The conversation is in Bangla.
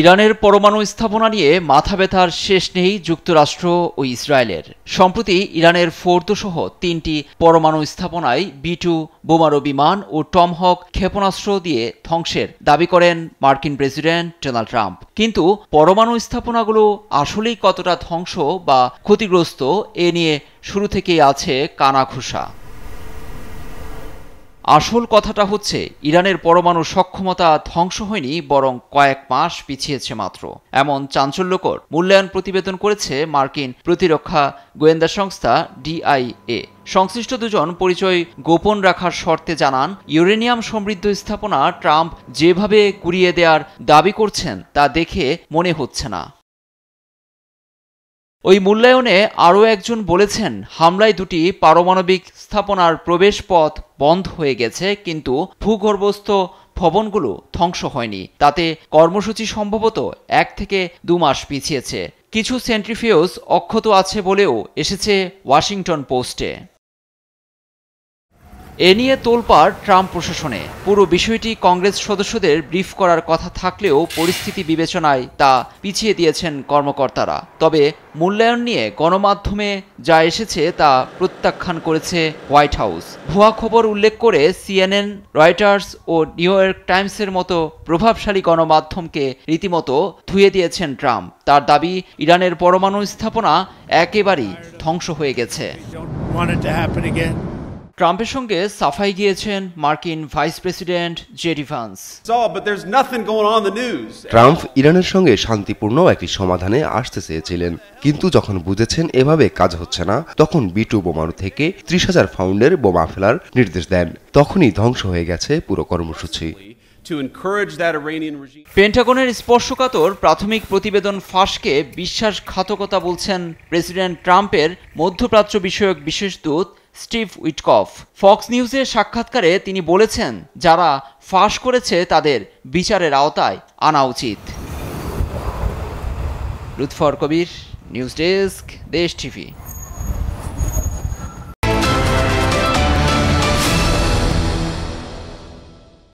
ইরানের পরমাণু স্থাপনা নিয়ে মাথা ব্যথার শেষ নেই যুক্তরাষ্ট্র ও ইসরায়েলের। সম্প্রতি ইরানের ফোর্দো সহ ৩টি পরমাণু স্থাপনায় B-2 বোমারু বিমান ও টমহক ক্ষেপণাস্ত্র দিয়ে ধ্বংসের দাবি করেন মার্কিন প্রেসিডেন্ট ডোনাল্ড ট্রাম্প। কিন্তু পরমাণু স্থাপনাগুলো আসলেই কতটা ধ্বংস বা ক্ষতিগ্রস্ত এ নিয়ে শুরু থেকেই আছে কানাঘুষা। আসল কথাটা হচ্ছে, ইরানের পরমাণু সক্ষমতা ধ্বংস হয়নি, বরং কয়েক মাস পিছিয়েছে মাত্র। এমন চাঞ্চল্যকর মূল্যায়ন প্রতিবেদন করেছে মার্কিন প্রতিরক্ষা গোয়েন্দা সংস্থা DIA। সংশ্লিষ্ট দুজন পরিচয় গোপন রাখার শর্তে জানান, ইউরেনিয়াম সমৃদ্ধ স্থাপনা ট্রাম্প যেভাবে গুড়িয়ে দেওয়ার দাবি করছেন তা দেখে মনে হচ্ছে না। ওই মূল্যায়নে আরও একজন বলেছেন, হামলায় দুটি পারমাণবিক স্থাপনার প্রবেশ পথ বন্ধ হয়ে গেছে, কিন্তু ভূগর্ভস্থ ভবনগুলো ধ্বংস হয়নি। তাতে কর্মসূচি সম্ভবত 1 থেকে 2 মাস পিছিয়েছে। কিছু সেন্ট্রিফিউজ অক্ষত আছে বলেও এসেছে ওয়াশিংটন পোস্টে। এ নিয়ে তোলপাড় ট্রাম্প প্রশাসনে। পুরো বিষয়টি কংগ্রেস সদস্যদের ব্রিফ করার কথা থাকলেও পরিস্থিতি বিবেচনায় তা পিছিয়ে দিয়েছেন কর্মকর্তারা। তবে মূল্যায়ন নিয়ে গণমাধ্যমে যা এসেছে তা প্রত্যাখ্যান করেছে হোয়াইট হাউস। ভুয়া খবর উল্লেখ করে CNN, রয়টার্স ও নিউ ইয়র্ক টাইমসের মতো প্রভাবশালী গণমাধ্যমকে রীতিমতো ধুয়ে দিয়েছেন ট্রাম্প। তার দাবি, ইরানের পরমাণু স্থাপনা একেবারেই ধ্বংস হয়ে গেছে। ট্রাম্পের সঙ্গে সাফাই গিয়েছেন মার্কিন vice president JD Vance. Trump ইরানের সঙ্গে শান্তিপূর্ণ একটি সমাধানে আসতে চেয়েছিলেন, কিন্তু যখন বুঝেছেন এভাবে কাজ হচ্ছে না, তখন B-2 বোমারু থেকে 30,000 পাউন্ডের বোমা ফেলার নির্দেশ দেন। তখনই ধ্বংস হয়ে গেছে পুরো কর্মসূচি। পেন্টাগনের স্পর্শকাতর প্রাথমিক প্রতিবেদন ফাঁসকে বিশ্বাসঘাতকতা বলছেন প্রেসিডেন্ট ট্রাম্পের মধ্যপ্রাচ্য বিষয়ক বিশেষ দূত স্টিভ উইটকফ। ফক্স নিউজের সাক্ষাৎকারে তিনি বলেছেন, যারা ফাঁস করেছে তাদের বিচারের আওতায় আনা উচিত। লুৎফর কবির, নিউজ ডেস্ক, দেশ টিভি।